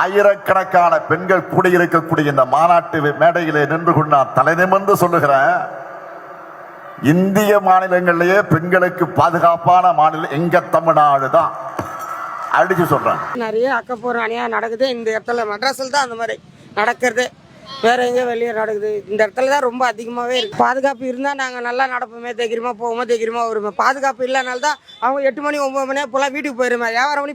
ஆயிரக்கணக்கான பெண்கள் கூடியிருக்கக்கூடிய இந்த மாநாட்டு மேடையிலே நின்று கொண்டு நான் தலைநிமிர்ந்து சொல்லுகிறேன், இந்திய மாநிலங்களிலேயே பெண்களுக்கு பாதுகாப்பான மாநிலம் எங்க தமிழ்நாடு தான். அடிச்சு சொல்றேன். நிறைய அக்கப்போர் அநியாயம் நடக்குது இந்த இடத்துல. மெட்ராஸில் தான் அந்த மாதிரி நடக்கிறது, வேற எங்கேயும் வெளியே நடக்குது. இந்த இடத்துல தான் ரொம்ப அதிகமாகவே இருக்குது. பாதுகாப்பு இருந்தால் நாங்கள் நல்லா நடப்போமே, தைரியமாக போவோமே, தைரியமாக வருவோம். பாதுகாப்பு இல்லைனால தான் அவங்க 8 மணி 9 மணி இப்போலாம் வீட்டுக்கு போயிடுமே. 11 மணி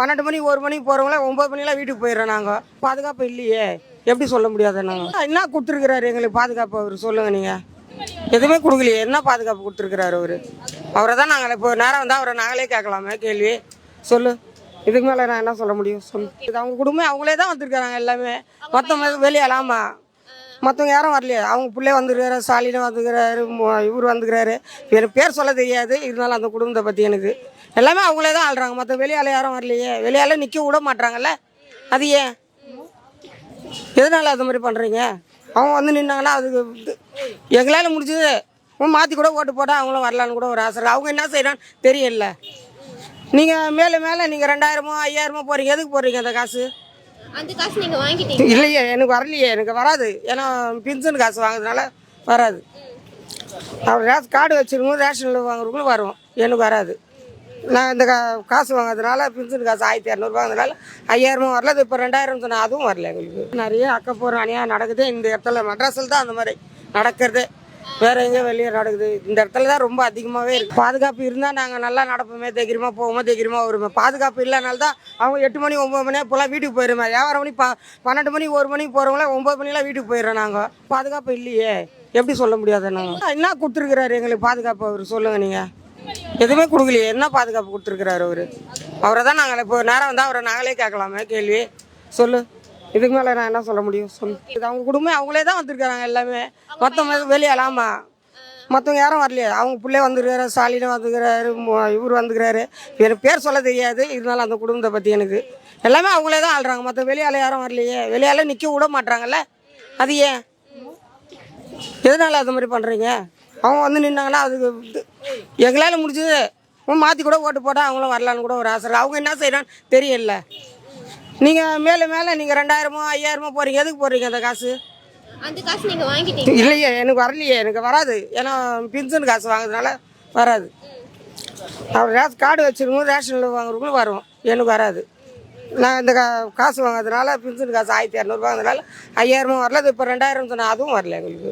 12 மணி 1 மணிக்கு போகிறவங்கள 9 மணிலாம் வீட்டுக்கு போயிடுறோம். நாங்கள் பாதுகாப்பு இல்லையே, எப்படி சொல்ல முடியாது? நாங்கள் என்ன கொடுத்துருக்குறாரு எங்களுக்கு பாதுகாப்பு? அவர் சொல்லுங்கள். நீங்கள் எதுவுமே கொடுக்கலையே, என்ன பாதுகாப்பு கொடுத்துருக்குறாரு அவர்? அவரை தான் நாங்கள் இப்போ நேரம் வந்தால் அவரை நாங்களே கேட்கலாமே கேள்வி. சொல்லு, இதுக்கு மேலே நான் என்ன சொல்ல முடியும்? சொல்லு. இது அவங்க குடும்பம் அவங்களே தான் வந்துருக்காங்க எல்லாமே. மொத்தம் வெளியாலாமா மற்றவங்க யாரும் வரலையே. அவங்க பிள்ளை வந்துருக்காரு, ஸ்டாலினும் வந்துக்கிறாரு, இவர் வந்துக்கிறாரு. எனக்கு பேர் சொல்ல தெரியாது, இருந்தாலும் அந்த குடும்பத்தை பற்றி எனக்கு எல்லாமே அவங்களே தான் ஆள்றாங்க. மற்ற வெளியால் யாரும் வரலையே. வெளியால் நிற்க விட மாட்டாங்கல்ல, அது ஏன்? எதனால் அது மாதிரி பண்ணுறீங்க? அவங்க வந்து நின்னாங்கன்னா அதுக்கு எங்களால் முடிஞ்சது மாற்றி கூட ஓட்டு போட்டால் அவங்களும் வரலான்னு கூட ஒரு ஆசை. அவங்க என்ன செய்யறான்னு தெரியல. நீங்கள் மேலே நீங்கள் 2000மோ 5000மோ போகிறீங்க, எதுக்கு போடுறீங்க அந்த காசு? அந்த காசு நீங்கள் வாங்கிட்டீங்க? இல்லையே, எனக்கு வரலையே, எனக்கு வராது. ஏன்னா பென்ஷன் காசு வாங்குறதுனால வராது. அவர் ரேஷன் கார்டு வச்சுருக்கோம், ரேஷனில் வாங்குறவங்களும் வரும், எனக்கு வராது. நான் இந்த காசு வாங்குறதுனால பென்ஷன் காசு 1200 வாங்குறதுனால 5000மோ வரல. இப்போ 2000 சொன்னால் அதுவும் வரல எங்களுக்கு. நிறைய அக்கப்போர் அநியாயம் நடக்குது இந்த இடத்துல. மெட்ராஸில் தான் அந்த மாதிரி நடக்கிறது, வேற எங்கேயும் வெளியே நடக்குது. இந்த இடத்துல தான் ரொம்ப அதிகமாகவே இருக்குது. பாதுகாப்பு இருந்தால் நாங்கள் நல்லா நடப்போமே, தைரியமாக போவோமே, தைரியமாக வருவோம். பாதுகாப்பு இல்லைனால தான் அவங்க 8 மணி 9 மணி இப்போலாம் வீட்டுக்கு போயிடுமே. 11 மணி 12 மணி 1 மணிக்கு போகிறவங்கள 9 மணிலாம் வீட்டுக்கு போயிடுறோம். நாங்கள் பாதுகாப்பு இல்லையே, எப்படி சொல்ல முடியாது? நாங்கள் என்ன கொடுத்துருக்குறாரு எங்களுக்கு பாதுகாப்பு? அவர் சொல்லுங்கள். நீங்கள் எதுவுமே கொடுக்கலையே, என்ன பாதுகாப்பு கொடுத்துருக்குறாரு அவர்? அவரை தான் நாங்கள் இப்போ நேரம் வந்தால் அவரை நாங்களே கேட்கலாமே கேள்வி. சொல்லு, இதுக்கு மேலே நான் என்ன சொல்ல முடியும்? சொல்லு. இது அவங்க குடும்பம் அவங்களே தான் வந்துருக்காங்க எல்லாமே. மொத்தம் வெளியாலாமா மற்றவங்க யாரும் வரலையே. அவங்க பிள்ளை வந்துருக்காரு, ஸ்டாலினும் வந்துக்கிறாரு, இவர் வந்துக்கிறாரு. எனக்கு பேர் சொல்ல தெரியாது, இருந்தாலும் அந்த குடும்பத்தை பற்றி எனக்கு எல்லாமே அவங்களே தான் ஆள்றாங்க. மற்ற வெளியால் யாரும் வரலையே. வெளியால் நிற்க விட மாட்டாங்கல்ல, அது ஏன்? எதனால் அது மாதிரி பண்ணுறீங்க? அவங்க வந்து நின்னாங்கன்னா அதுக்கு எங்களால் முடிஞ்சது மாற்றி கூட ஓட்டு போட்டால் அவங்களும் வரலான்னு கூட ஒரு ஆசை. அவங்க என்ன செய்யறான்னு தெரியல. நீங்கள் மேலே நீங்கள் 2000மோ 5000மோ போகிறீங்க, எதுக்கு போடுறீங்க அந்த காசு? அந்த காசு நீங்கள் வாங்கிட்டீங்க? இல்லையே, எனக்கு வரலையே, எனக்கு வராது. ஏன்னா பென்ஷன் காசு வாங்குறதுனால வராது. அவர் ரேஷன் கார்டு வச்சுருக்கோம், ரேஷனில் வாங்குறவங்களும் வரும், எனக்கு வராது. நான் இந்த காசு வாங்குறதுனால பென்ஷன் காசு 1200 வாங்குறதுனால 5000மோ வரல. இப்போ 2000 சொன்னால் அதுவும் வரல எங்களுக்கு.